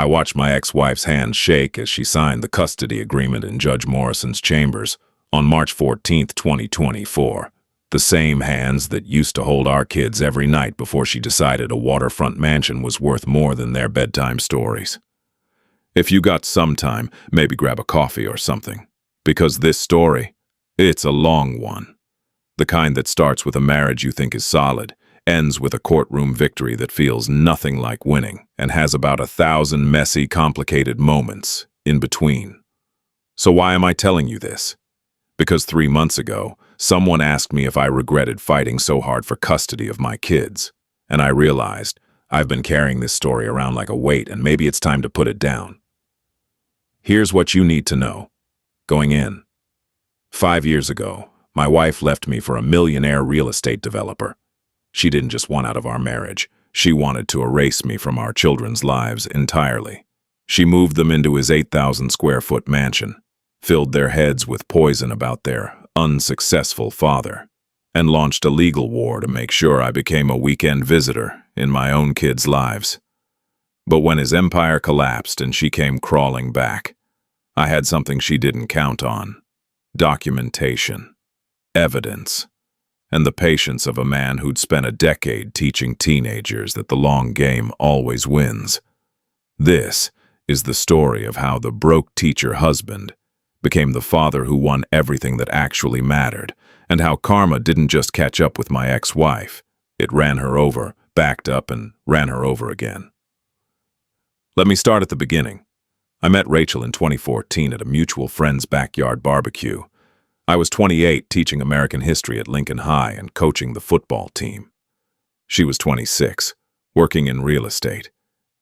I watched my ex-wife's hand shake as she signed the custody agreement in Judge Morrison's chambers on March 14th, 2024. The same hands that used to hold our kids every night before she decided a waterfront mansion was worth more than their bedtime stories. If you got some time, maybe grab a coffee or something. Because this story, it's a long one. The kind that starts with a marriage you think is solid, ends with a courtroom victory that feels nothing like winning, and has about 1,000 messy, complicated moments in between. So why am I telling you this? Because 3 months ago, someone asked me if I regretted fighting so hard for custody of my kids, and I realized I've been carrying this story around like a weight, and maybe it's time to put it down. Here's what you need to know. Going in. 5 years ago, my wife left me for a millionaire real estate developer. She didn't just want out of our marriage. She wanted to erase me from our children's lives entirely. She moved them into his 8,000 square foot mansion, filled their heads with poison about their unsuccessful father, and launched a legal war to make sure I became a weekend visitor in my own kids' lives. But when his empire collapsed and she came crawling back, I had something she didn't count on: documentation, evidence, and the patience of a man who'd spent a decade teaching teenagers that the long game always wins. This is the story of how the broke teacher husband became the father who won everything that actually mattered, and how karma didn't just catch up with my ex-wife. It ran her over, backed up, and ran her over again. Let me start at the beginning. I met Rachel in 2014 at a mutual friend's backyard barbecue. I was 28, teaching American history at Lincoln High and coaching the football team. She was 26, working in real estate,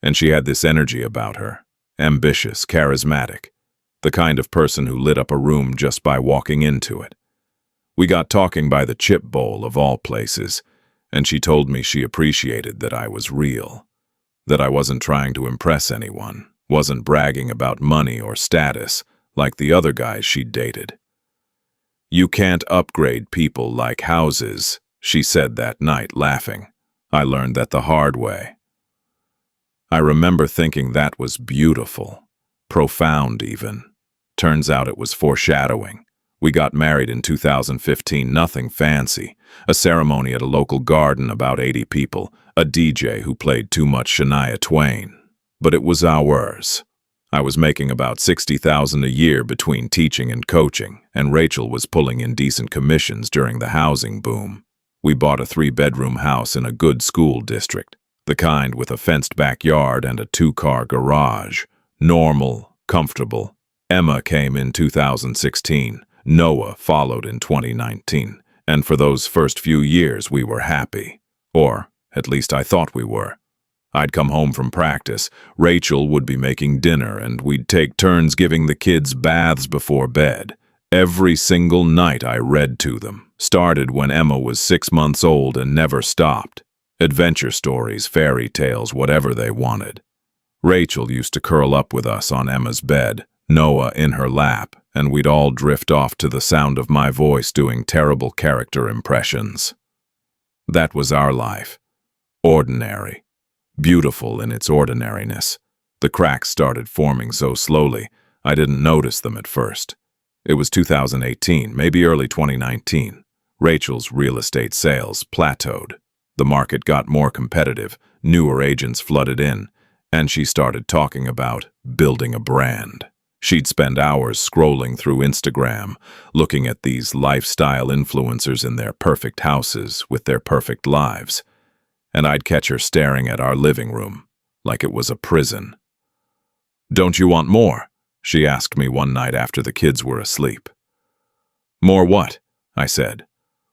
and she had this energy about her, ambitious, charismatic, the kind of person who lit up a room just by walking into it. We got talking by the chip bowl of all places, and she told me she appreciated that I was real, that I wasn't trying to impress anyone, wasn't bragging about money or status like the other guys she'd dated. "You can't upgrade people like houses," she said that night, laughing. I learned that the hard way. I remember thinking that was beautiful, profound even. Turns out it was foreshadowing. We got married in 2015, nothing fancy. A ceremony at a local garden, about 80 people, a DJ who played too much Shania Twain. But it was ours. I was making about $60,000 a year between teaching and coaching, and Rachel was pulling in decent commissions during the housing boom. We bought a 3-bedroom house in a good school district, the kind with a fenced backyard and a 2-car garage. Normal, comfortable. Emma came in 2016. Noah followed in 2019. And for those first few years, we were happy. Or, at least I thought we were. I'd come home from practice, Rachel would be making dinner, and we'd take turns giving the kids baths before bed. Every single night I read to them. Started when Emma was 6 months old and never stopped. Adventure stories, fairy tales, whatever they wanted. Rachel used to curl up with us on Emma's bed, Noah in her lap, and we'd all drift off to the sound of my voice doing terrible character impressions. That was our life. Ordinary. Beautiful in its ordinariness. The cracks started forming so slowly, I didn't notice them at first. It was 2018, maybe early 2019. Rachel's real estate sales plateaued. The market got more competitive, newer agents flooded in, and she started talking about building a brand. She'd spend hours scrolling through Instagram, looking at these lifestyle influencers in their perfect houses with their perfect lives. And I'd catch her staring at our living room, like it was a prison. "Don't you want more?" she asked me one night after the kids were asleep. "More what?" I said.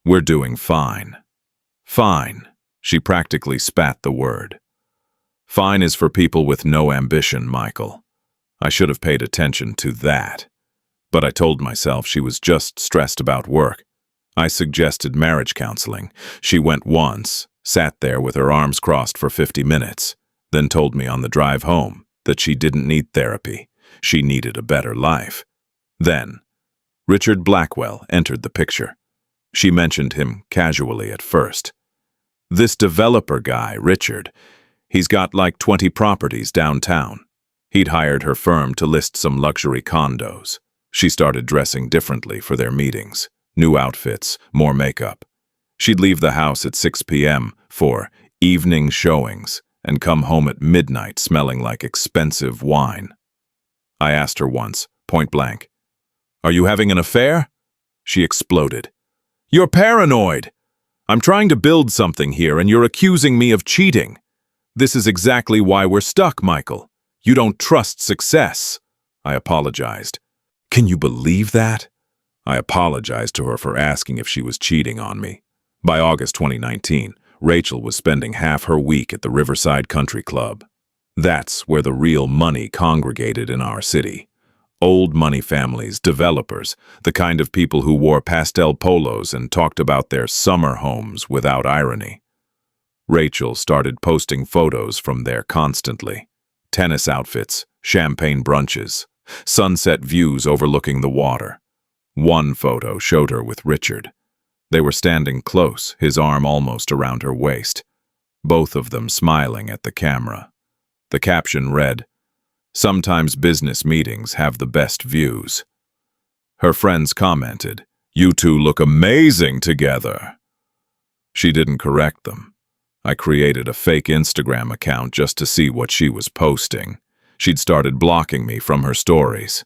"We're doing fine." "Fine." She practically spat the word. "Fine is for people with no ambition, Michael." I should have paid attention to that. But I told myself she was just stressed about work. I suggested marriage counseling. She went once, sat there with her arms crossed for 50 minutes, then told me on the drive home that she didn't need therapy. She needed a better life. Then, Richard Blackwell entered the picture. She mentioned him casually at first. "This developer guy, Richard, he's got like 20 properties downtown. He'd hired her firm to list some luxury condos. She started dressing differently for their meetings. New outfits, more makeup. She'd leave the house at 6 p.m. for evening showings and come home at midnight smelling like expensive wine. I asked her once, point blank, "Are you having an affair?" She exploded. "You're paranoid! I'm trying to build something here and you're accusing me of cheating. This is exactly why we're stuck, Michael. You don't trust success." I apologized. "Can you believe that?" I apologized to her for asking if she was cheating on me. By August 2019, Rachel was spending half her week at the Riverside Country Club. That's where the real money congregated in our city. Old money families, developers, the kind of people who wore pastel polos and talked about their summer homes without irony. Rachel started posting photos from there constantly. Tennis outfits, champagne brunches, sunset views overlooking the water. One photo showed her with Richard. They were standing close, his arm almost around her waist, both of them smiling at the camera. The caption read, "Sometimes business meetings have the best views." Her friends commented, "You two look amazing together." She didn't correct them. I created a fake Instagram account just to see what she was posting. She'd started blocking me from her stories.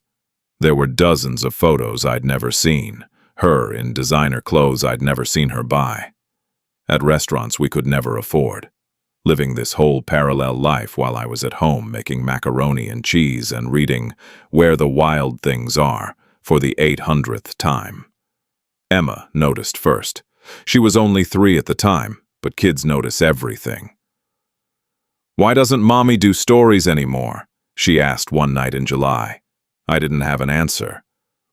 There were dozens of photos I'd never seen, her in designer clothes I'd never seen her buy. At restaurants we could never afford. Living this whole parallel life while I was at home making macaroni and cheese and reading Where the Wild Things Are for the 800th time. Emma noticed first. She was only 3 at the time, but kids notice everything. "Why doesn't Mommy do stories anymore?" she asked one night in July. I didn't have an answer.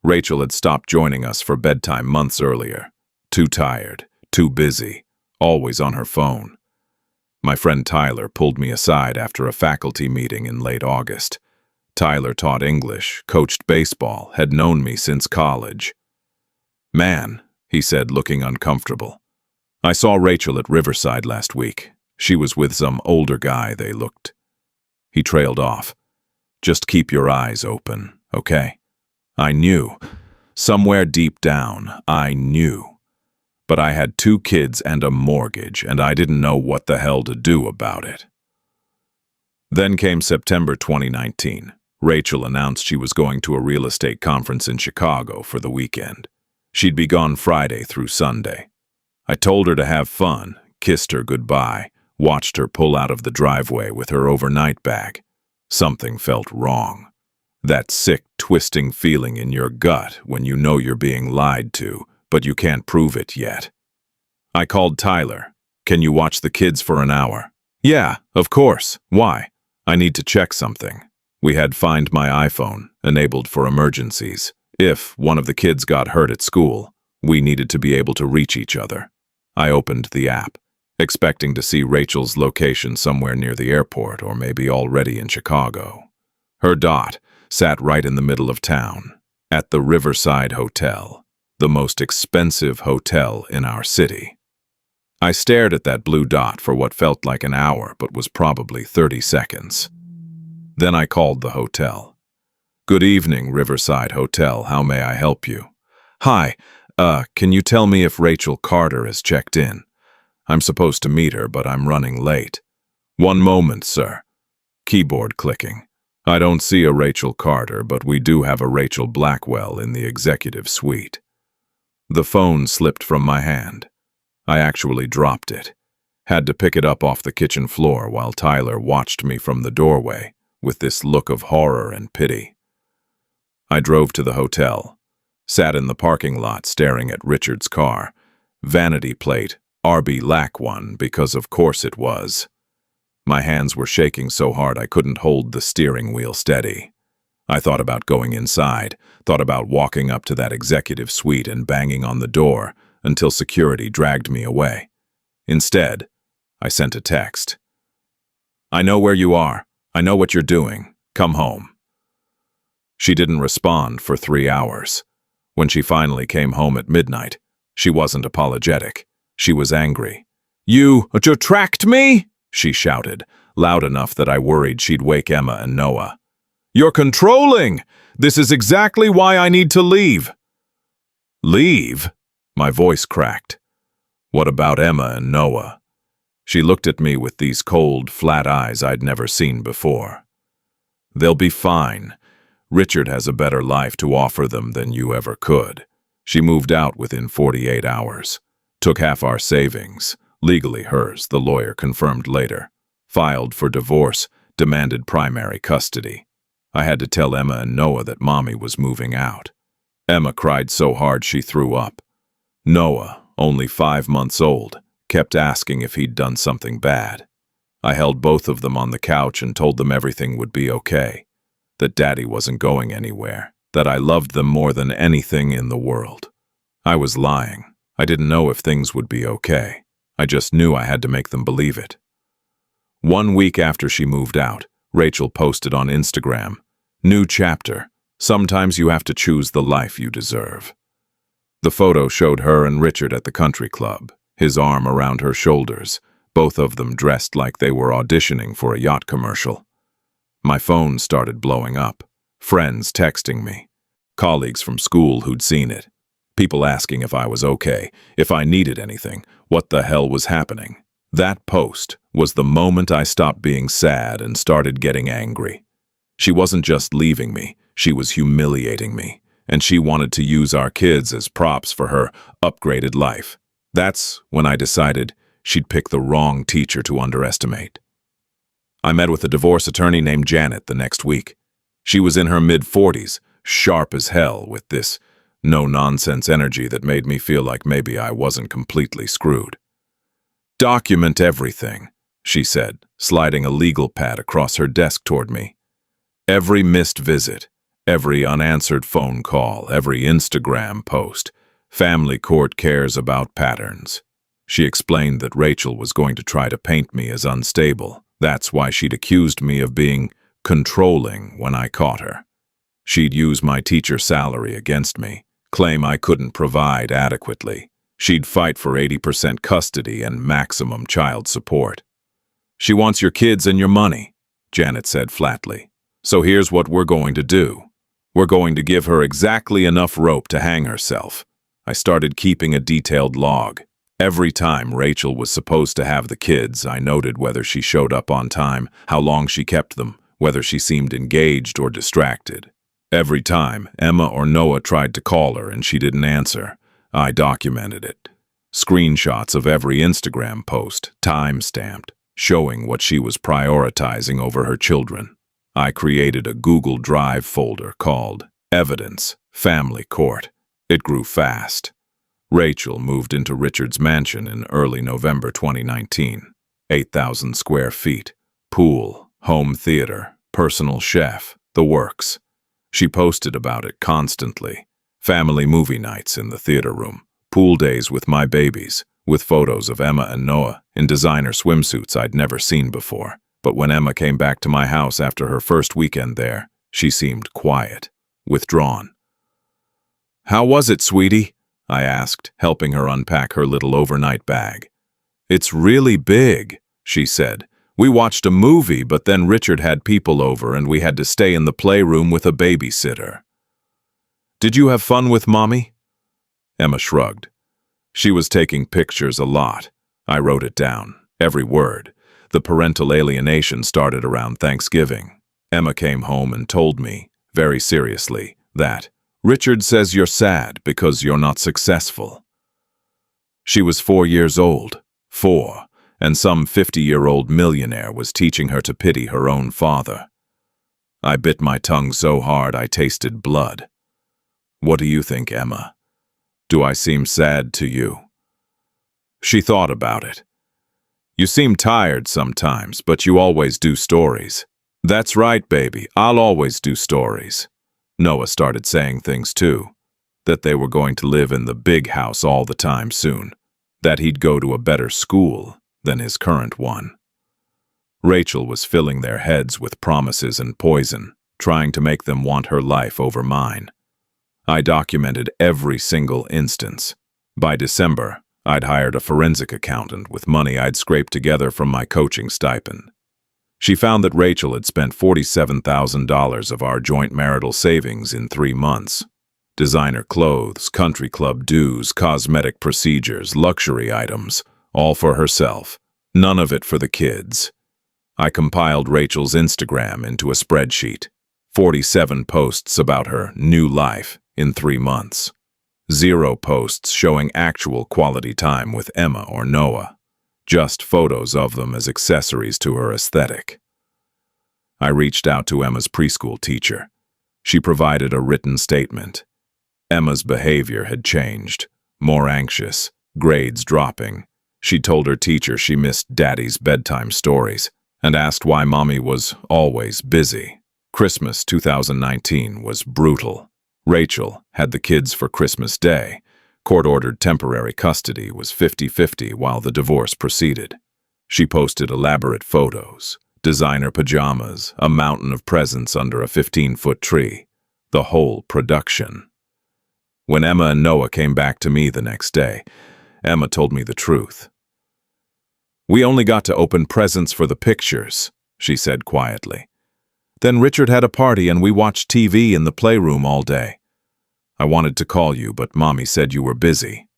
Rachel had stopped joining us for bedtime months earlier. Too tired, too busy, always on her phone. My friend Tyler pulled me aside after a faculty meeting in late August. Tyler taught English, coached baseball, had known me since college. "Man," he said, looking uncomfortable. "I saw Rachel at Riverside last week. She was with some older guy, they looked." He trailed off. "Just keep your eyes open, okay?" I knew. Somewhere deep down, I knew. But I had 2 kids and a mortgage, and I didn't know what the hell to do about it. Then came September 2019. Rachel announced she was going to a real estate conference in Chicago for the weekend. She'd be gone Friday through Sunday. I told her to have fun, kissed her goodbye, watched her pull out of the driveway with her overnight bag. Something felt wrong. That sick, twisting feeling in your gut when you know you're being lied to, but you can't prove it yet. I called Tyler. "Can you watch the kids for an hour?" "Yeah, of course. Why?" "I need to check something." We had Find My iPhone, enabled for emergencies. If one of the kids got hurt at school, we needed to be able to reach each other. I opened the app, expecting to see Rachel's location somewhere near the airport or maybe already in Chicago. Her dot sat right in the middle of town, at the Riverside Hotel, the most expensive hotel in our city. I stared at that blue dot for what felt like an hour but was probably 30 seconds. Then I called the hotel. "Good evening, Riverside Hotel. How may I help you?" "Hi, can you tell me if Rachel Carter has checked in? I'm supposed to meet her, but I'm running late." "One moment, sir." Keyboard clicking. "I don't see a Rachel Carter, but we do have a Rachel Blackwell in the executive suite." The phone slipped from my hand. I actually dropped it. Had to pick it up off the kitchen floor while Tyler watched me from the doorway with this look of horror and pity. I drove to the hotel, sat in the parking lot staring at Richard's car. Vanity plate, RB Lack 1, because of course it was. My hands were shaking so hard I couldn't hold the steering wheel steady. I thought about going inside, thought about walking up to that executive suite and banging on the door until security dragged me away. Instead, I sent a text. "I know where you are. I know what you're doing. Come home." She didn't respond for 3 hours. When she finally came home at midnight, she wasn't apologetic. She was angry. You tracked me?" she shouted, loud enough that I worried she'd wake Emma and Noah. You're controlling! This is exactly why I need to leave." "Leave?" My voice cracked. "What about Emma and Noah?" She looked at me with these cold, flat eyes I'd never seen before. "They'll be fine. Richard has a better life to offer them than you ever could. She moved out within 48 hours. Took half our savings, legally hers, the lawyer confirmed later. Filed for divorce, demanded primary custody. I had to tell Emma and Noah that Mommy was moving out. Emma cried so hard she threw up. Noah, only 5 months old, kept asking if he'd done something bad. I held both of them on the couch and told them everything would be okay, that Daddy wasn't going anywhere, that I loved them more than anything in the world. I was lying. I didn't know if things would be okay. I just knew I had to make them believe it. 1 week after she moved out, Rachel posted on Instagram, "New chapter. Sometimes you have to choose the life you deserve." The photo showed her and Richard at the country club, his arm around her shoulders, both of them dressed like they were auditioning for a yacht commercial. My phone started blowing up. Friends texting me. Colleagues from school who'd seen it. People asking if I was okay, if I needed anything, what the hell was happening. That post was the moment I stopped being sad and started getting angry. She wasn't just leaving me, she was humiliating me, and she wanted to use our kids as props for her upgraded life. That's when I decided she'd picked the wrong teacher to underestimate. I met with a divorce attorney named Janet the next week. She was in her mid-40s, sharp as hell, with this no-nonsense energy that made me feel like maybe I wasn't completely screwed. "Document everything," she said, sliding a legal pad across her desk toward me. "Every missed visit, every unanswered phone call, every Instagram post. Family court cares about patterns." She explained that Rachel was going to try to paint me as unstable. That's why she'd accused me of being controlling when I caught her. She'd use my teacher salary against me, claim I couldn't provide adequately. She'd fight for 80% custody and maximum child support. "She wants your kids and your money," Janet said flatly. "So here's what we're going to do. We're going to give her exactly enough rope to hang herself." I started keeping a detailed log. Every time Rachel was supposed to have the kids, I noted whether she showed up on time, how long she kept them, whether she seemed engaged or distracted. Every time Emma or Noah tried to call her and she didn't answer, I documented it. Screenshots of every Instagram post, time-stamped, showing what she was prioritizing over her children. I created a Google Drive folder called Evidence, Family Court. It grew fast. Rachel moved into Richard's mansion in early November 2019. 8,000 square feet. Pool, home theater, personal chef, the works. She posted about it constantly. Family movie nights in the theater room. Pool days with my babies, with photos of Emma and Noah in designer swimsuits I'd never seen before. But when Emma came back to my house after her first weekend there, she seemed quiet, withdrawn. "How was it, sweetie?" I asked, helping her unpack her little overnight bag. "It's really big," she said. "We watched a movie, but then Richard had people over and we had to stay in the playroom with a babysitter." "Did you have fun with Mommy?" Emma shrugged. She was taking pictures a lot. I wrote it down, every word. The parental alienation started around Thanksgiving. Emma came home and told me, very seriously, that Richard says you're sad because you're not successful. She was 4 years old, 4, and some 50-year-old millionaire was teaching her to pity her own father. I bit my tongue so hard I tasted blood. "What do you think, Emma? Do I seem sad to you?" She thought about it. "You seem tired sometimes, but you always do stories." "That's right, baby, I'll always do stories." Noah started saying things too, that they were going to live in the big house all the time soon, that he'd go to a better school than his current one. Rachel was filling their heads with promises and poison, trying to make them want her life over mine. I documented every single instance. By December, I'd hired a forensic accountant with money I'd scraped together from my coaching stipend. She found that Rachel had spent $47,000 of our joint marital savings in 3 months. Designer clothes, country club dues, cosmetic procedures, luxury items, all for herself. None of it for the kids. I compiled Rachel's Instagram into a spreadsheet. 47 posts about her new life in 3 months. 0 posts showing actual quality time with Emma or Noah. Just photos of them as accessories to her aesthetic. I reached out to Emma's preschool teacher. She provided a written statement. Emma's behavior had changed. More anxious, grades dropping. She told her teacher she missed Daddy's bedtime stories and asked why Mommy was always busy. Christmas 2019 was brutal. Rachel had the kids for Christmas Day. Court-ordered temporary custody was 50-50 while the divorce proceeded. She posted elaborate photos, designer pajamas, a mountain of presents under a 15-foot tree. The whole production. When Emma and Noah came back to me the next day, Emma told me the truth. "We only got to open presents for the pictures," she said quietly. "Then Richard had a party and we watched TV in the playroom all day. I wanted to call you, but Mommy said you were busy."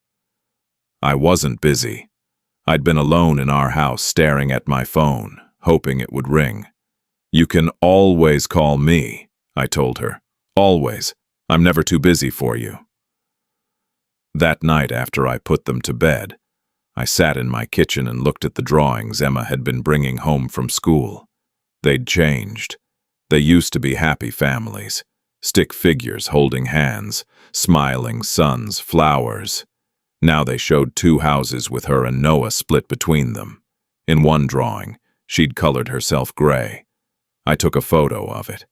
I wasn't busy. I'd been alone in our house staring at my phone, hoping it would ring. "You can always call me," I told her. "Always. I'm never too busy for you." That night after I put them to bed, I sat in my kitchen and looked at the drawings Emma had been bringing home from school. They'd changed. They used to be happy families. Stick figures holding hands, smiling sons, flowers. Now they showed 2 houses with her and Noah split between them. In one drawing, she'd colored herself gray. I took a photo of it,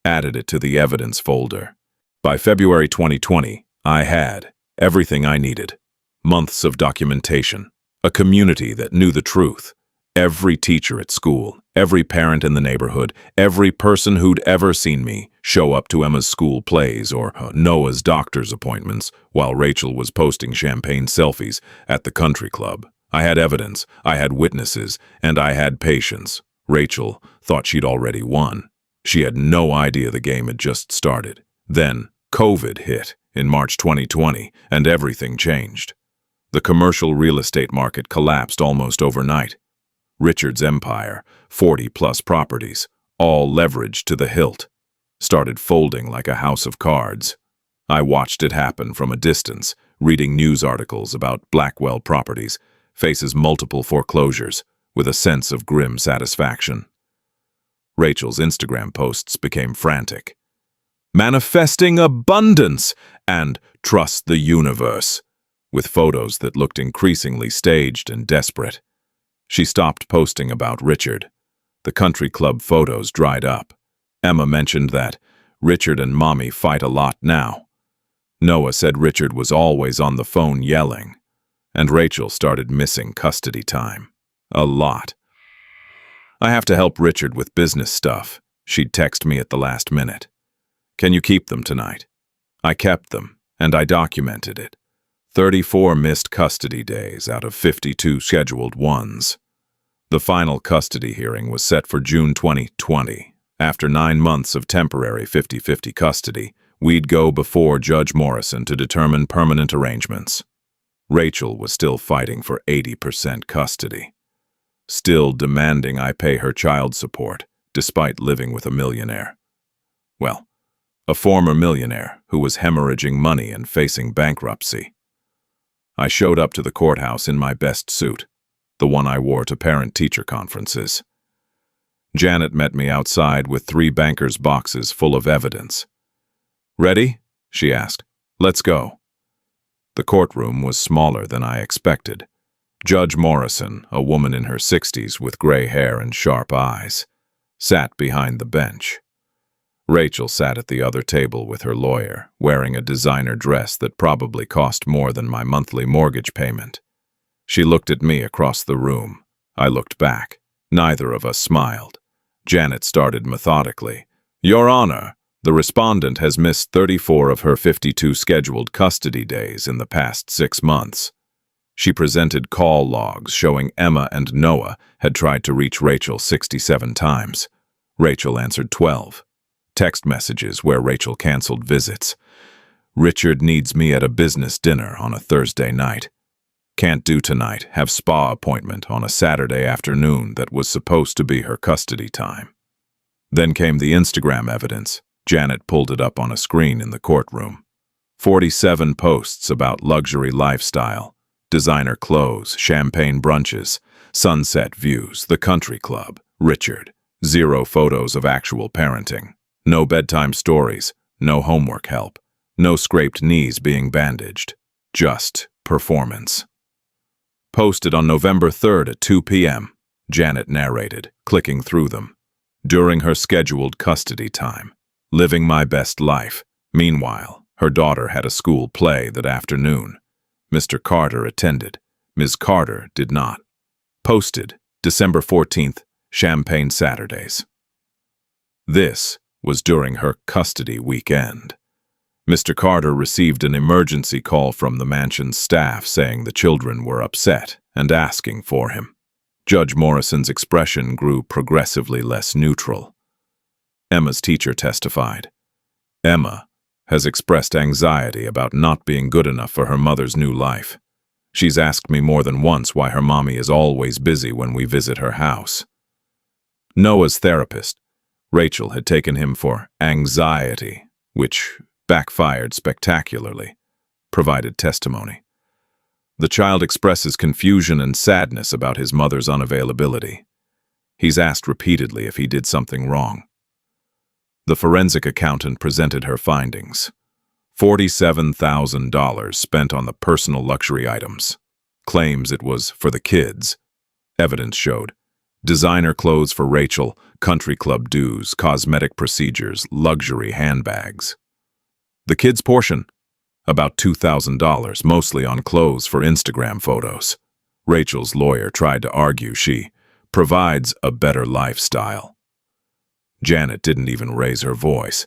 added it to the evidence folder. By February 2020, I had everything I needed. Months of documentation, a community that knew the truth. Every teacher at school, every parent in the neighborhood, every person who'd ever seen me show up to Emma's school plays or Noah's doctor's appointments while Rachel was posting champagne selfies at the country club. I had evidence, I had witnesses, and I had patience. Rachel thought she'd already won. She had no idea the game had just started. Then COVID hit in March 2020, and everything changed. The commercial real estate market collapsed almost overnight. Richard's empire, 40-plus properties, all leveraged to the hilt, started folding like a house of cards. I watched it happen from a distance, reading news articles about Blackwell Properties, faces multiple foreclosures, with a sense of grim satisfaction. Rachel's Instagram posts became frantic. "Manifesting abundance" and "trust the universe," with photos that looked increasingly staged and desperate. She stopped posting about Richard. The country club photos dried up. Emma mentioned that Richard and Mommy fight a lot now. Noah said Richard was always on the phone yelling. And Rachel started missing custody time. A lot. "I have to help Richard with business stuff," she'd text me at the last minute. "Can you keep them tonight?" I kept them, and I documented it. 34 missed custody days out of 52 scheduled ones. The final custody hearing was set for June 2020. After 9 months of temporary 50-50 custody, we'd go before Judge Morrison to determine permanent arrangements. Rachel was still fighting for 80% custody. Still demanding I pay her child support, despite living with a millionaire. Well, a former millionaire who was hemorrhaging money and facing bankruptcy. I showed up to the courthouse in my best suit, the one I wore to parent-teacher conferences. Janet met me outside with 3 bankers' boxes full of evidence. "Ready?" she asked. "Let's go." The courtroom was smaller than I expected. Judge Morrison, a woman in her 60s with gray hair and sharp eyes, sat behind the bench. Rachel sat at the other table with her lawyer, wearing a designer dress that probably cost more than my monthly mortgage payment. She looked at me across the room. I looked back. Neither of us smiled. Janet started methodically. "Your Honor, the respondent has missed 34 of her 52 scheduled custody days in the past 6 months. She presented call logs showing Emma and Noah had tried to reach Rachel 67 times. Rachel answered 12. Text messages where Rachel canceled visits. Richard needs me at a business dinner on a Thursday night. Can't do tonight, have spa appointment on a Saturday afternoon that was supposed to be her custody time. Then came the Instagram evidence. Janet pulled it up on a screen in the courtroom. 47 posts about luxury lifestyle, designer clothes, champagne brunches, sunset views, the country club, Richard. 0 photos of actual parenting. No bedtime stories, no homework help, no scraped knees being bandaged. Just performance. Posted on November 3rd at 2 p.m., Janet narrated, clicking through them. During her scheduled custody time. Living my best life. Meanwhile, her daughter had a school play that afternoon. Mr. Carter attended. Ms. Carter did not. Posted, December 14th, Champagne Saturdays. This was during her custody weekend. Mr. Carter received an emergency call from the mansion's staff saying the children were upset and asking for him. Judge Morrison's expression grew progressively less neutral. Emma's teacher testified. Emma has expressed anxiety about not being good enough for her mother's new life. She's asked me more than once why her mommy is always busy when we visit her house. Noah's therapist, Rachel, had taken him for anxiety, which backfired spectacularly, provided testimony. The child expresses confusion and sadness about his mother's unavailability. He's asked repeatedly if he did something wrong. The forensic accountant presented her findings. $47,000 spent on the personal luxury items. Claims it was for the kids. Evidence showed designer clothes for Rachel, country club dues, cosmetic procedures, luxury handbags. The kids' portion, about $2,000, mostly on clothes for Instagram photos. Rachel's lawyer tried to argue she provides a better lifestyle. Janet didn't even raise her voice.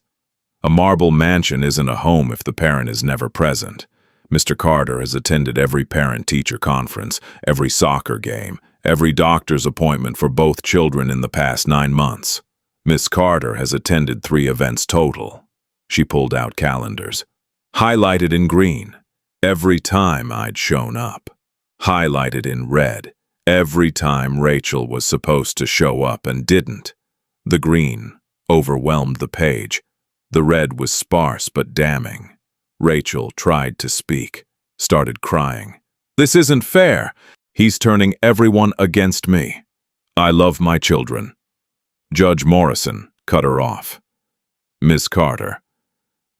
A marble mansion isn't a home if the parent is never present. Mr. Carter has attended every parent-teacher conference, every soccer game, every doctor's appointment for both children in the past 9 months. Miss Carter has attended 3 events total. She pulled out calendars. Highlighted in green, every time I'd shown up. Highlighted in red, every time Rachel was supposed to show up and didn't. The green overwhelmed the page. The red was sparse but damning. Rachel tried to speak, started crying. This isn't fair. He's turning everyone against me. I love my children. Judge Morrison cut her off. Miss Carter,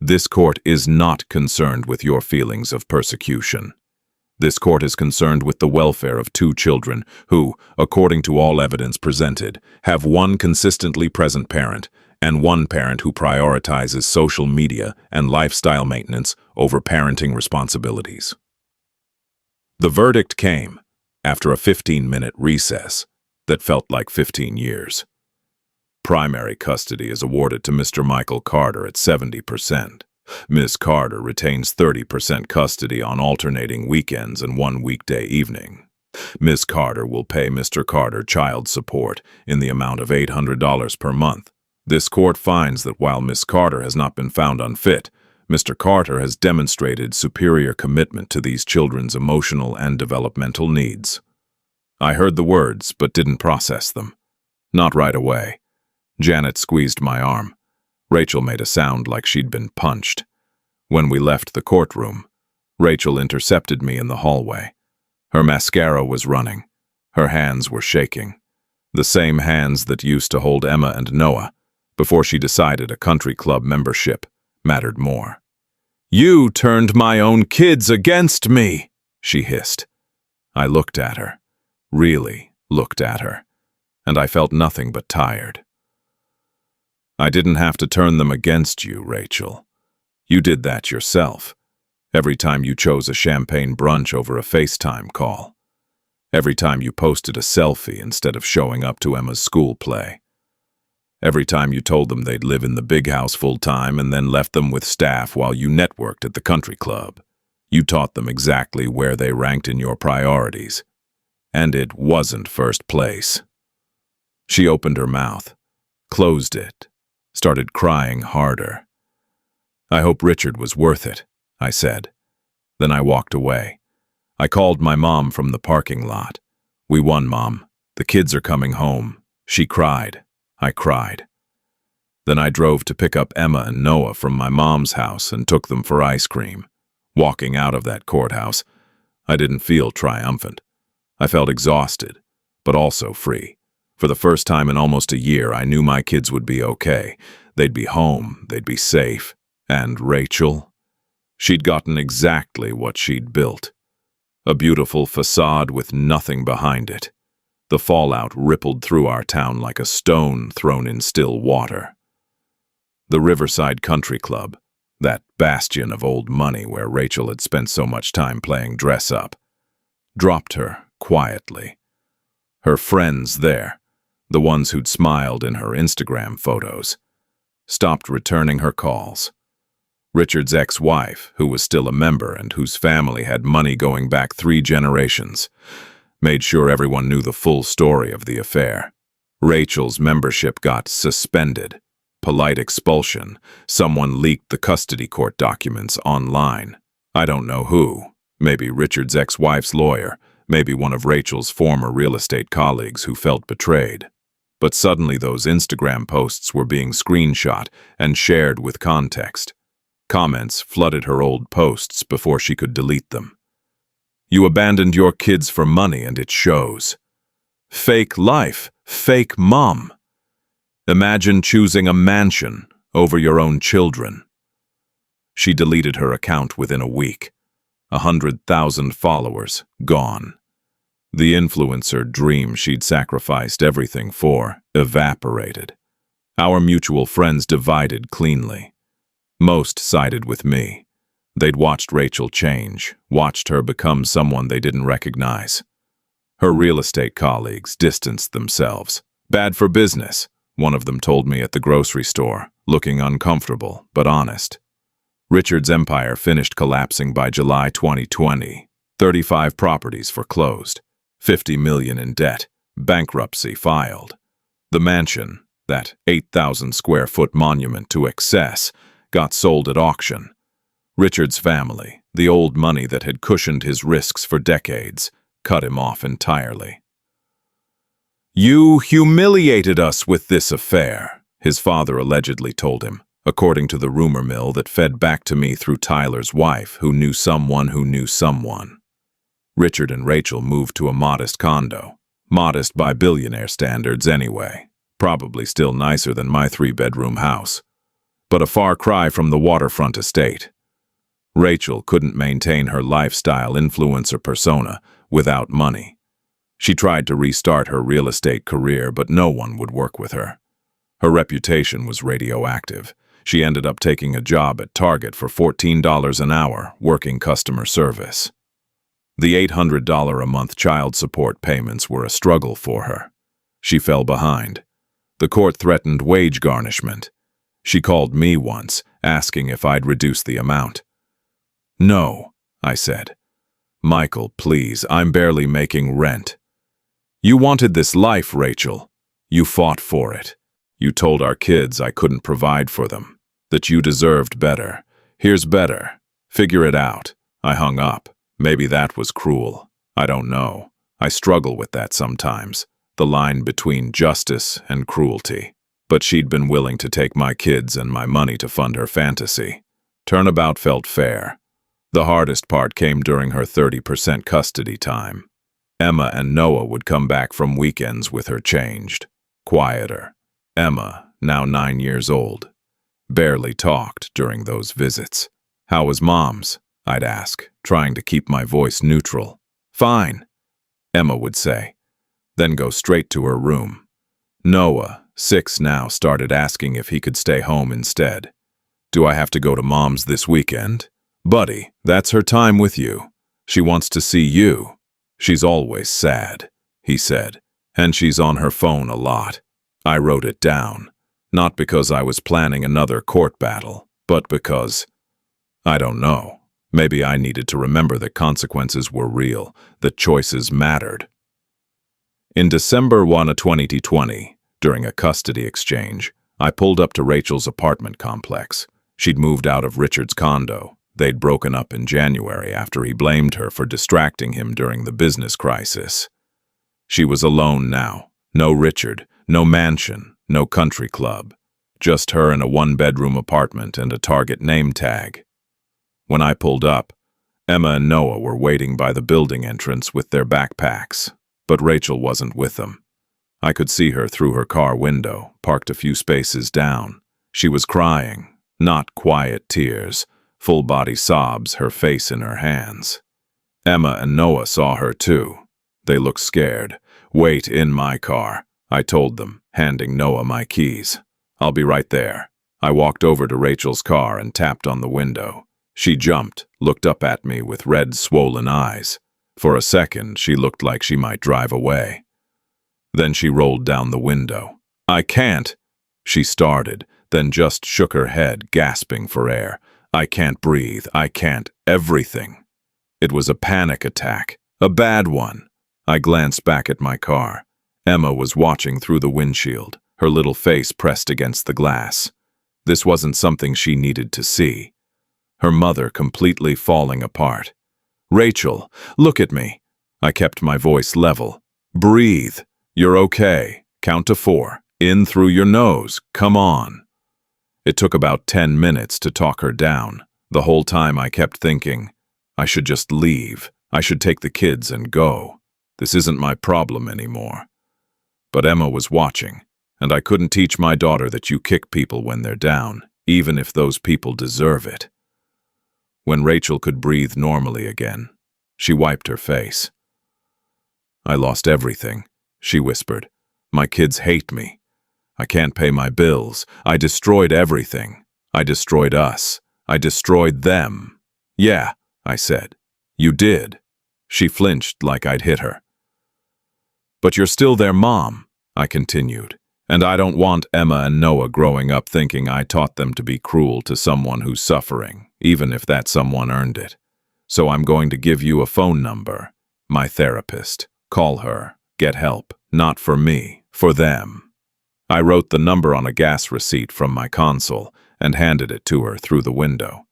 this court is not concerned with your feelings of persecution. This court is concerned with the welfare of 2 children who, according to all evidence presented, have 1 consistently present parent and 1 parent who prioritizes social media and lifestyle maintenance over parenting responsibilities. The verdict came after a 15-minute recess that felt like 15 years. Primary custody is awarded to Mr. Michael Carter at 70%. Ms. Carter retains 30% custody on alternating weekends and 1 weekday evening. Ms. Carter will pay Mr. Carter child support in the amount of $800 per month. This court finds that while Ms. Carter has not been found unfit, Mr. Carter has demonstrated superior commitment to these children's emotional and developmental needs. I heard the words but didn't process them. Not right away. Janet squeezed my arm. Rachel made a sound like she'd been punched. When we left the courtroom, Rachel intercepted me in the hallway. Her mascara was running. Her hands were shaking. The same hands that used to hold Emma and Noah before she decided a country club membership mattered more. You turned my own kids against me, she hissed. I looked at her, really looked at her, and I felt nothing but tired. I didn't have to turn them against you, Rachel. You did that yourself. Every time you chose a champagne brunch over a FaceTime call. Every time you posted a selfie instead of showing up to Emma's school play. Every time you told them they'd live in the big house full-time and then left them with staff while you networked at the country club. You taught them exactly where they ranked in your priorities. And it wasn't first place. She opened her mouth, closed it, started crying harder. I hope Richard was worth it, I said. Then I walked away. I called my mom from the parking lot. We won, Mom. The kids are coming home. She cried. I cried. Then I drove to pick up Emma and Noah from my mom's house and took them for ice cream. Walking out of that courthouse, I didn't feel triumphant. I felt exhausted, but also free. For the first time in almost a year, I knew my kids would be okay. They'd be home, they'd be safe. And Rachel? She'd gotten exactly what she'd built. A beautiful facade with nothing behind it. The fallout rippled through our town like a stone thrown in still water. The Riverside Country Club, that bastion of old money where Rachel had spent so much time playing dress-up, dropped her quietly. Her friends there, the ones who'd smiled in her Instagram photos, stopped returning her calls. Richard's ex-wife, who was still a member and whose family had money going back 3 generations, made sure everyone knew the full story of the affair. Rachel's membership got suspended. Polite expulsion. Someone leaked the custody court documents online. I don't know who. Maybe Richard's ex-wife's lawyer. Maybe one of Rachel's former real estate colleagues who felt betrayed. But suddenly those Instagram posts were being screenshot and shared with context. Comments flooded her old posts before she could delete them. You abandoned your kids for money and it shows. Fake life, fake mom. Imagine choosing a mansion over your own children. She deleted her account within a week. 100,000 followers gone. The influencer dream she'd sacrificed everything for evaporated. Our mutual friends divided cleanly. Most sided with me. They'd watched Rachel change, watched her become someone they didn't recognize. Her real estate colleagues distanced themselves. Bad for business, one of them told me at the grocery store, looking uncomfortable but honest. Richard's empire finished collapsing by July 2020. 35 properties foreclosed. 50 million in debt. Bankruptcy filed. The mansion, that 8,000 square foot monument to excess, got sold at auction. Richard's family, the old money that had cushioned his risks for decades, cut him off entirely. You humiliated us with this affair, his father allegedly told him, according to the rumor mill that fed back to me through Tyler's wife, who knew someone who knew someone. Richard and Rachel moved to a modest condo, modest by billionaire standards anyway, probably still nicer than my 3-bedroom house, but a far cry from the waterfront estate. Rachel couldn't maintain her lifestyle influencer persona without money. She tried to restart her real estate career, but no one would work with her. Her reputation was radioactive. She ended up taking a job at Target for $14 an hour, working customer service. The $800 a month child support payments were a struggle for her. She fell behind. The court threatened wage garnishment. She called me once, asking if I'd reduce the amount. No, I said. Michael, please, I'm barely making rent. You wanted this life, Rachel. You fought for it. You told our kids I couldn't provide for them, that you deserved better. Here's better. Figure it out. I hung up. Maybe that was cruel. I don't know. I struggle with that sometimes, the line between justice and cruelty. But she'd been willing to take my kids and my money to fund her fantasy. Turnabout felt fair. The hardest part came during her 30% custody time. Emma and Noah would come back from weekends with her changed, quieter. Emma, now 9 years old, barely talked during those visits. How was Mom's? I'd ask, trying to keep my voice neutral. Fine, Emma would say, then go straight to her room. Noah, 6 now, started asking if he could stay home instead. Do I have to go to Mom's this weekend? Buddy, that's her time with you. She wants to see you. She's always sad, he said, and she's on her phone a lot. I wrote it down, not because I was planning another court battle, but because, I don't know, Maybe I needed to remember that consequences were real, that choices mattered. In December 1, 2020, during a custody exchange, I pulled up to Rachel's apartment complex. She'd moved out of Richard's condo. They'd broken up in January after he blamed her for distracting him during the business crisis. She was alone now. No Richard, no mansion, no country club. Just her in a one-bedroom apartment and a Target name tag. When I pulled up, Emma and Noah were waiting by the building entrance with their backpacks, but Rachel wasn't with them. I could see her through her car window, parked a few spaces down. She was crying, not quiet tears, full-body sobs, her face in her hands. Emma and Noah saw her too. They looked scared. "Wait in my car," I told them, handing Noah my keys. "I'll be right there." I walked over to Rachel's car and tapped on the window. She jumped, looked up at me with red, swollen eyes. For a second, she looked like she might drive away. Then she rolled down the window. "I can't," she started, then just shook her head, gasping for air. "I can't breathe. I can't. Everything." It was a panic attack, a bad one. I glanced back at my car. Emma was watching through the windshield, her little face pressed against the glass. This wasn't something she needed to see. Her mother completely falling apart. "Rachel, look at me." I kept my voice level. "Breathe. You're okay. Count to 4. In through your nose. Come on." It took about 10 minutes to talk her down. The whole time I kept thinking, I should just leave. I should take the kids and go. This isn't my problem anymore. But Emma was watching, and I couldn't teach my daughter that you kick people when they're down, even if those people deserve it. When Rachel could breathe normally again, she wiped her face. "I lost everything," she whispered. "My kids hate me. I can't pay my bills. I destroyed everything. I destroyed us. I destroyed them." "Yeah," I said. "You did." She flinched like I'd hit her. "But you're still their mom," I continued, "and I don't want Emma and Noah growing up thinking I taught them to be cruel to someone who's suffering, even if that someone earned it. So I'm going to give you a phone number. My therapist. Call her. Get help. Not for me, for them." I wrote the number on a gas receipt from my console and handed it to her through the window.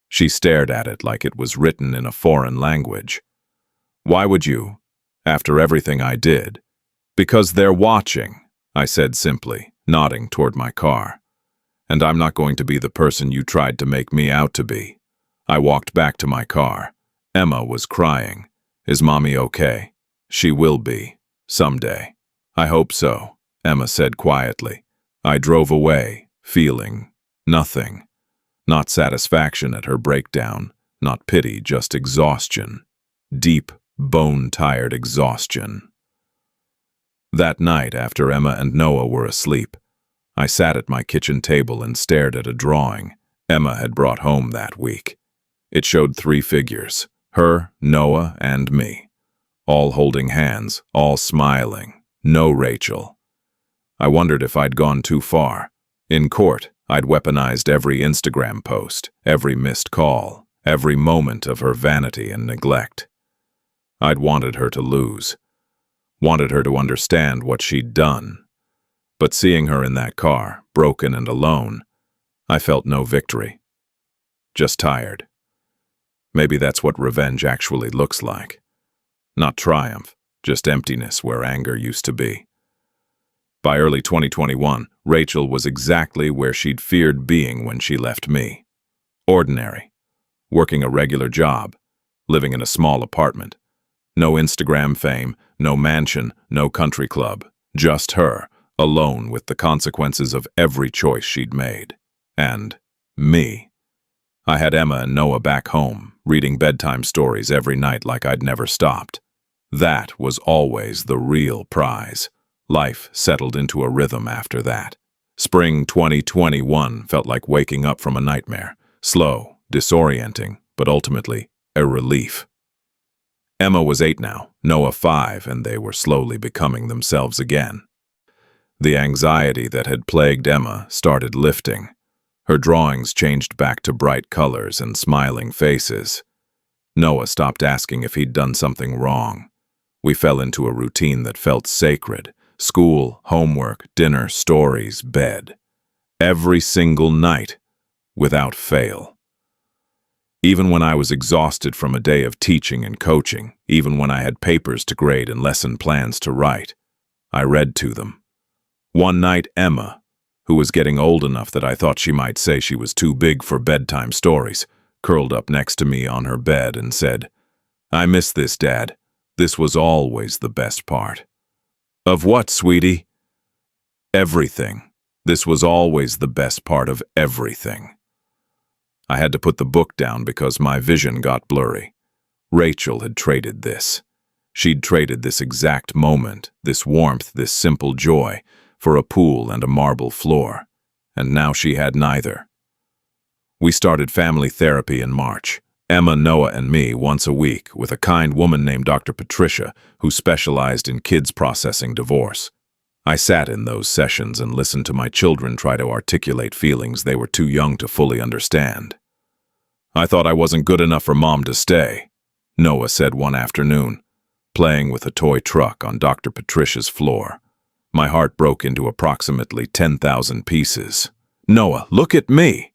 She stared at it like it was written in a foreign language. "Why would you? After everything I did?" "Because they're watching," I said simply, nodding toward my car. "And I'm not going to be the person you tried to make me out to be." I walked back to my car. Emma was crying. "Is Mommy okay?" "She will be. Someday." "I hope so," Emma said quietly. I drove away, feeling nothing. Not satisfaction at her breakdown, not pity, just exhaustion. Deep, bone-tired exhaustion. That night, after Emma and Noah were asleep, I sat at my kitchen table and stared at a drawing Emma had brought home that week. It showed 3 figures, her, Noah, and me. All holding hands, all smiling. No Rachel. I wondered if I'd gone too far. In court, I'd weaponized every Instagram post, every missed call, every moment of her vanity and neglect. I'd wanted her to lose. Wanted her to understand what she'd done. But seeing her in that car, broken and alone, I felt no victory. Just tired. Maybe that's what revenge actually looks like. Not triumph, just emptiness where anger used to be. By early 2021, Rachel was exactly where she'd feared being when she left me. Ordinary. Working a regular job. Living in a small apartment. No Instagram fame, no mansion, no country club. Just her, alone with the consequences of every choice she'd made. And me. I had Emma and Noah back home, reading bedtime stories every night like I'd never stopped. That was always the real prize. Life settled into a rhythm after that. Spring 2021 felt like waking up from a nightmare. Slow, disorienting, but ultimately a relief. Emma was 8 now, Noah 5, and they were slowly becoming themselves again. The anxiety that had plagued Emma started lifting. Her drawings changed back to bright colors and smiling faces. Noah stopped asking if he'd done something wrong. We fell into a routine that felt sacred. School, homework, dinner, stories, bed. Every single night, without fail. Even when I was exhausted from a day of teaching and coaching, even when I had papers to grade and lesson plans to write, I read to them. One night, Emma, who was getting old enough that I thought she might say she was too big for bedtime stories, curled up next to me on her bed and said, "I miss this, Dad. This was always the best part." "Of what, sweetie?" "Everything. This was always the best part of everything." I had to put the book down because my vision got blurry. Rachel had traded this. She'd traded this exact moment, this warmth, this simple joy, for a pool and a marble floor. And now she had neither. We started family therapy in March. Emma, Noah, and me once a week with a kind woman named Dr. Patricia who specialized in kids processing divorce. I sat in those sessions and listened to my children try to articulate feelings they were too young to fully understand. "I thought I wasn't good enough for Mom to stay," Noah said one afternoon, playing with a toy truck on Dr. Patricia's floor. My heart broke into approximately 10,000 pieces. "Noah, look at me!"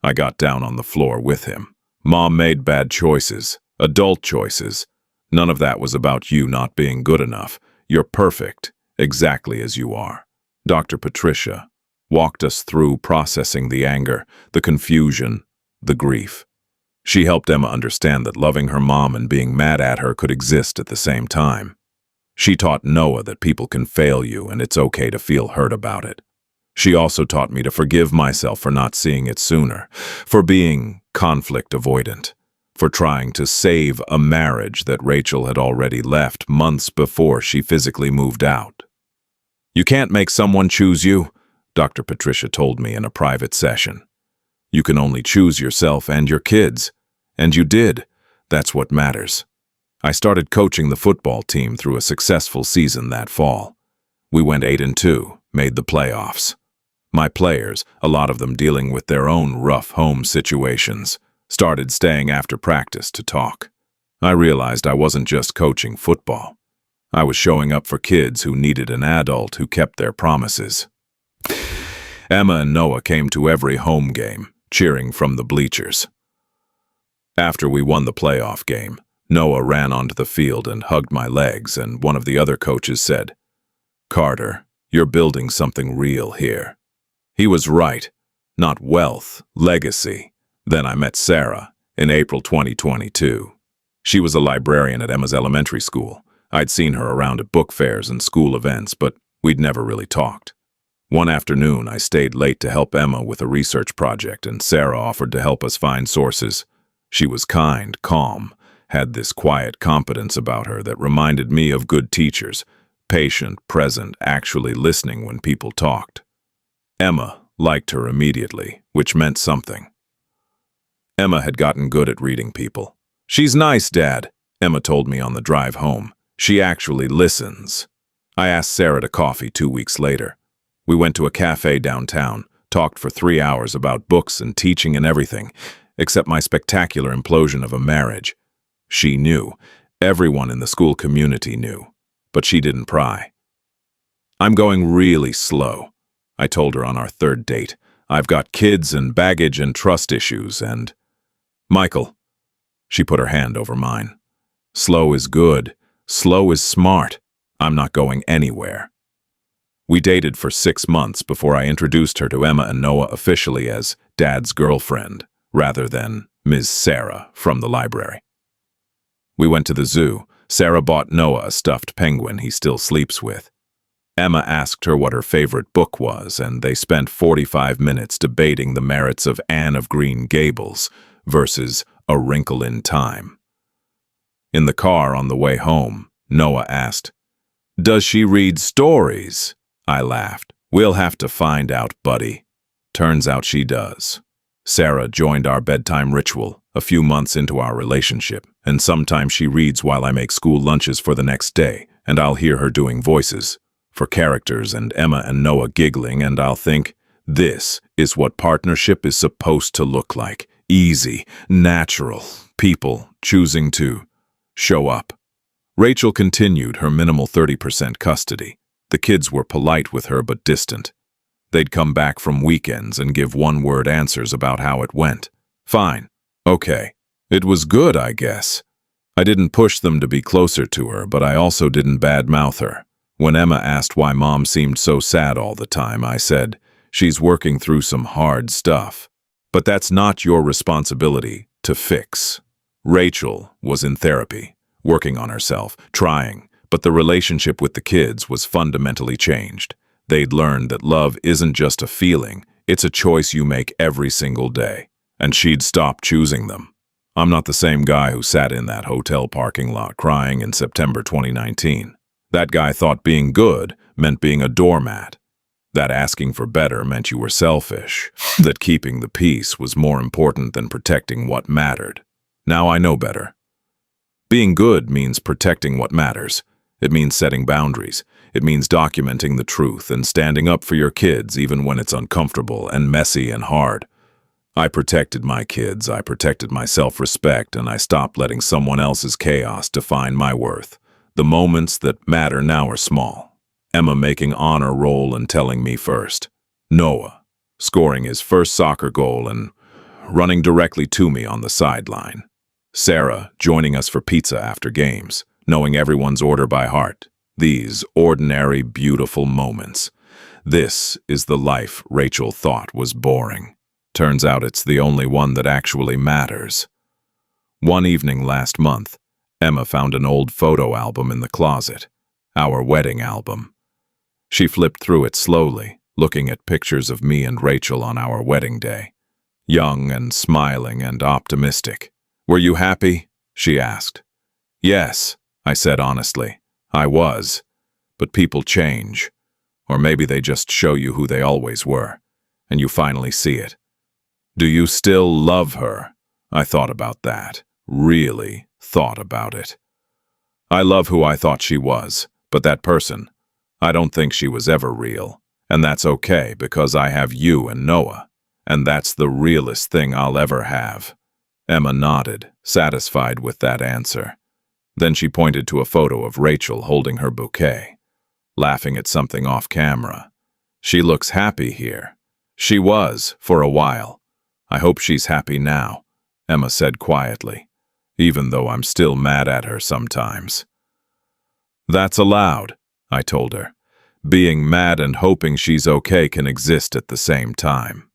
I got down on the floor with him. "Mom made bad choices, adult choices. None of that was about you not being good enough. You're perfect, exactly as you are." Dr. Patricia walked us through processing the anger, the confusion, the grief. She helped Emma understand that loving her mom and being mad at her could exist at the same time. She taught Noah that people can fail you and it's okay to feel hurt about it. She also taught me to forgive myself for not seeing it sooner, for being conflict avoidant, for trying to save a marriage that Rachel had already left months before she physically moved out. "You can't make someone choose you," Dr. Patricia told me in a private session. "You can only choose yourself and your kids. And you did. That's what matters." I started coaching the football team through a successful season that fall. We went 8-2, made the playoffs. My players, a lot of them dealing with their own rough home situations, started staying after practice to talk. I realized I wasn't just coaching football. I was showing up for kids who needed an adult who kept their promises. Emma and Noah came to every home game, cheering from the bleachers. After we won the playoff game, Noah ran onto the field and hugged my legs, and one of the other coaches said, "Carter, you're building something real here." He was right. Not wealth, legacy. Then I met Sarah in April 2022. She was a librarian at Emma's elementary school. I'd seen her around at book fairs and school events, but we'd never really talked. One afternoon, I stayed late to help Emma with a research project, and Sarah offered to help us find sources. She was kind, calm, had this quiet competence about her that reminded me of good teachers, patient, present, actually listening when people talked. Emma liked her immediately, which meant something. Emma had gotten good at reading people. "She's nice, Dad," Emma told me on the drive home. "She actually listens." I asked Sarah to coffee 2 weeks later. We went to a cafe downtown, talked for 3 hours about books and teaching and everything, except my spectacular implosion of a marriage. She knew. Everyone in the school community knew. But she didn't pry. "I'm going really slow," I told her on our third date. "I've got kids and baggage and trust issues and—" "Michael," she put her hand over mine. "Slow is good. Slow is smart. I'm not going anywhere." We dated for 6 months before I introduced her to Emma and Noah officially as Dad's girlfriend, rather than Ms. Sarah from the library. We went to the zoo. Sarah bought Noah a stuffed penguin he still sleeps with. Emma asked her what her favorite book was, and they spent 45 minutes debating the merits of Anne of Green Gables versus A Wrinkle in Time. In the car on the way home, Noah asked, "Does she read stories?" I laughed. "We'll have to find out, buddy." Turns out she does. Sarah joined our bedtime ritual a few months into our relationship, and sometimes she reads while I make school lunches for the next day, and I'll hear her doing voices for characters and Emma and Noah giggling, and I'll think, this is what partnership is supposed to look like. Easy, natural, people choosing to show up. Rachel continued her minimal 30% custody. The kids were polite with her but distant. They'd come back from weekends and give one-word answers about how it went. Fine. Okay. It was good, I guess. I didn't push them to be closer to her, but I also didn't badmouth her. When Emma asked why Mom seemed so sad all the time, I said, she's working through some hard stuff. But that's not your responsibility to fix. Rachel was in therapy, working on herself, trying, but the relationship with the kids was fundamentally changed. They'd learned that love isn't just a feeling, it's a choice you make every single day. And she'd stopped choosing them. I'm not the same guy who sat in that hotel parking lot crying in September 2019. That guy thought being good meant being a doormat. That asking for better meant you were selfish. That keeping the peace was more important than protecting what mattered. Now I know better. Being good means protecting what matters. It means setting boundaries. It means documenting the truth and standing up for your kids even when it's uncomfortable and messy and hard. I protected my kids, I protected my self-respect, and I stopped letting someone else's chaos define my worth. The moments that matter now are small. Emma making honor roll and telling me first. Noah scoring his first soccer goal and running directly to me on the sideline. Sarah joining us for pizza after games, knowing everyone's order by heart. These ordinary, beautiful moments. This is the life Rachel thought was boring. Turns out it's the only one that actually matters. One evening last month, Emma found an old photo album in the closet, our wedding album. She flipped through it slowly, looking at pictures of me and Rachel on our wedding day. Young and smiling and optimistic. "Were you happy?" she asked. "Yes," I said honestly. I was. But people change. Or maybe they just show you who they always were, and you finally see it. Do you still love her? I thought about that. Really thought about it. I love who I thought she was, but that person, I don't think she was ever real. And that's okay because I have you and Noah. And that's the realest thing I'll ever have. Emma nodded, satisfied with that answer. Then she pointed to a photo of Rachel holding her bouquet, laughing at something off camera. She looks happy here. She was, for a while. I hope she's happy now, Emma said quietly, even though I'm still mad at her sometimes. That's allowed, I told her. Being mad and hoping she's okay can exist at the same time.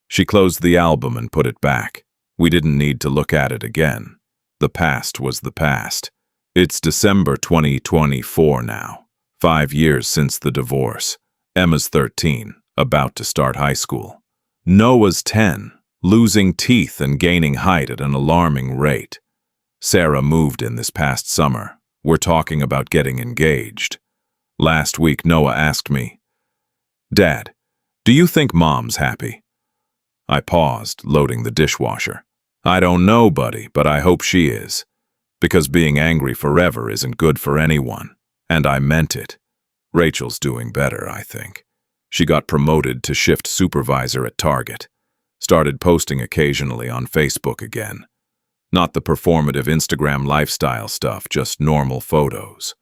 She closed the album and put it back. We didn't need to look at it again. The past was the past. It's December 2024 now, 5 years since the divorce. Emma's 13, about to start high school. Noah's 10, losing teeth and gaining height at an alarming rate. Sarah moved in this past summer. We're talking about getting engaged. Last week, Noah asked me, "Dad, do you think Mom's happy?" I paused, loading the dishwasher. I don't know, buddy, but I hope she is. Because being angry forever isn't good for anyone. And I meant it. Rachel's doing better, I think. She got promoted to shift supervisor at Target. Started posting occasionally on Facebook again. Not the performative Instagram lifestyle stuff, just normal photos.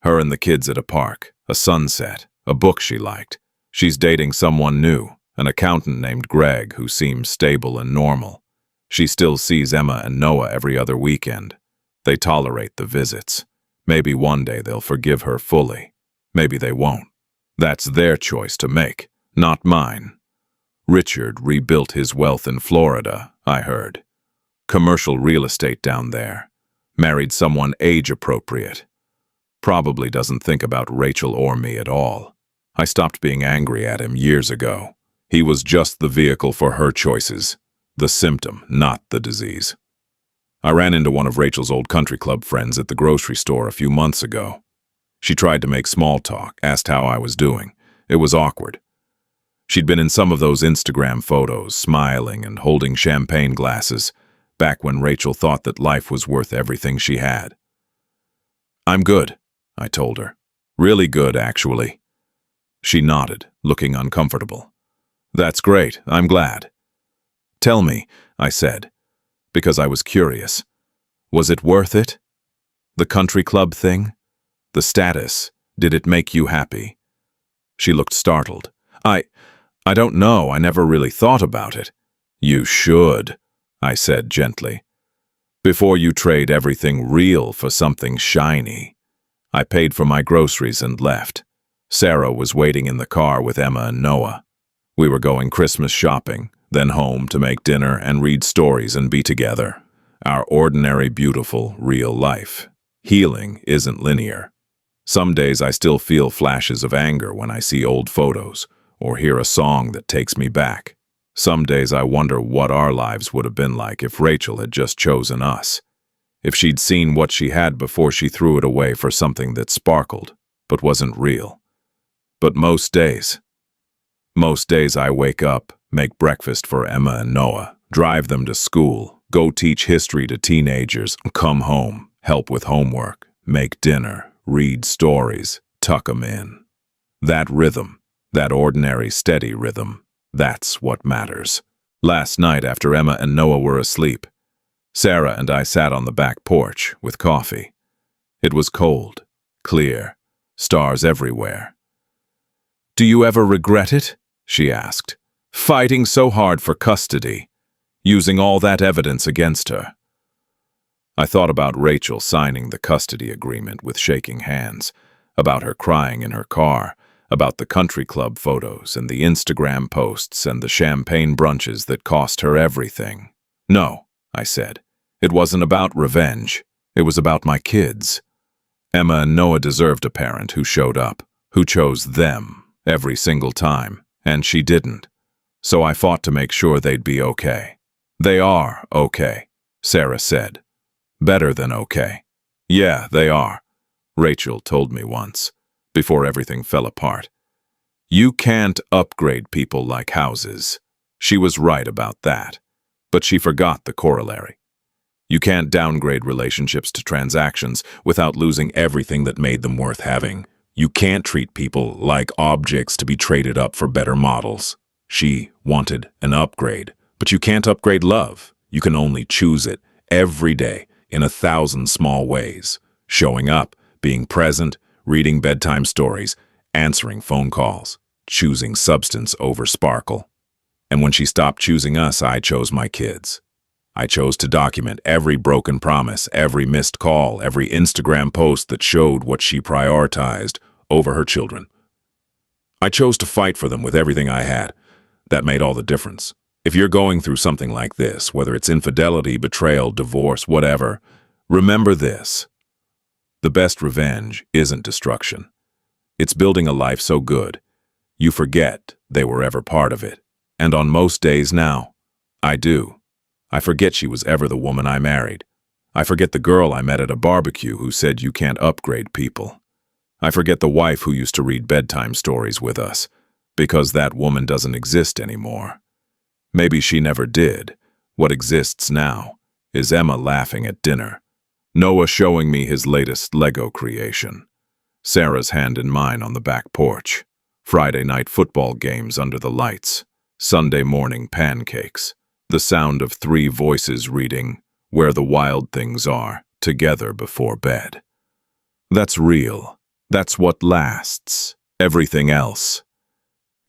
Her and the kids at a park, a sunset, a book she liked. She's dating someone new, an accountant named Greg who seems stable and normal. She still sees Emma and Noah every other weekend. They tolerate the visits. Maybe one day they'll forgive her fully. Maybe they won't. That's their choice to make, not mine. Richard rebuilt his wealth in Florida, I heard. Commercial real estate down there. Married someone age-appropriate. Probably doesn't think about Rachel or me at all. I stopped being angry at him years ago. He was just the vehicle for her choices. The symptom, not the disease. I ran into one of Rachel's old country club friends at the grocery store a few months ago. She tried to make small talk, asked how I was doing. It was awkward. She'd been in some of those Instagram photos, smiling and holding champagne glasses, back when Rachel thought that life was worth everything she had. I'm good, I told her. Really good, actually. She nodded, looking uncomfortable. That's great, I'm glad. Tell me, I said. because I was curious. Was it worth it? The country club thing? The status? Did it make you happy? She looked startled. I don't know. I never really thought about it. You should, I said gently. Before you trade everything real for something shiny. I paid for my groceries and left. Sarah was waiting in the car with Emma and Noah. We were going Christmas shopping, then home to make dinner and read stories and be together. Our ordinary, beautiful, real life. Healing isn't linear. Some days I still feel flashes of anger when I see old photos or hear a song that takes me back. Some days I wonder what our lives would have been like if Rachel had just chosen us. If she'd seen what she had before she threw it away for something that sparkled, but wasn't real. But most days I wake up, make breakfast for Emma and Noah, drive them to school, go teach history to teenagers, come home, help with homework, make dinner, read stories, tuck 'em in. That rhythm, that ordinary, steady rhythm, that's what matters. Last night, after Emma and Noah were asleep, Sarah and I sat on the back porch with coffee. It was cold, clear, stars everywhere. "Do you ever regret it?" she asked. "Fighting so hard for custody, using all that evidence against her." I thought about Rachel signing the custody agreement with shaking hands, about her crying in her car, about the country club photos and the Instagram posts and the champagne brunches that cost her everything. "No," I said. "It wasn't about revenge. It was about my kids." Emma and Noah deserved a parent who showed up, who chose them every single time, and she didn't. So I fought to make sure they'd be okay. "They are okay," Sarah said. "Better than okay." "Yeah, they are," Rachel told me once, before everything fell apart. "You can't upgrade people like houses." She was right about that, but she forgot the corollary. You can't downgrade relationships to transactions without losing everything that made them worth having. You can't treat people like objects to be traded up for better models. She wanted an upgrade, but you can't upgrade love. You can only choose it every day in 1,000 small ways. Showing up, being present, reading bedtime stories, answering phone calls, choosing substance over sparkle. And when she stopped choosing us, I chose my kids. I chose to document every broken promise, every missed call, every Instagram post that showed what she prioritized over her children. I chose to fight for them with everything I had. That made all the difference. If you're going through something like this, whether it's infidelity, betrayal, divorce, whatever, remember this. The best revenge isn't destruction. It's building a life so good, you forget they were ever part of it. And on most days now, I do. I forget she was ever the woman I married. I forget the girl I met at a barbecue who said you can't upgrade people. I forget the wife who used to read bedtime stories with us, because that woman doesn't exist anymore. Maybe she never did. What exists now is Emma laughing at dinner, Noah showing me his latest Lego creation, Sarah's hand in mine on the back porch, Friday night football games under the lights, Sunday morning pancakes, the sound of 3 voices reading Where the Wild Things Are together before bed. That's real. That's what lasts. Everything else,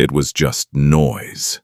it was just noise.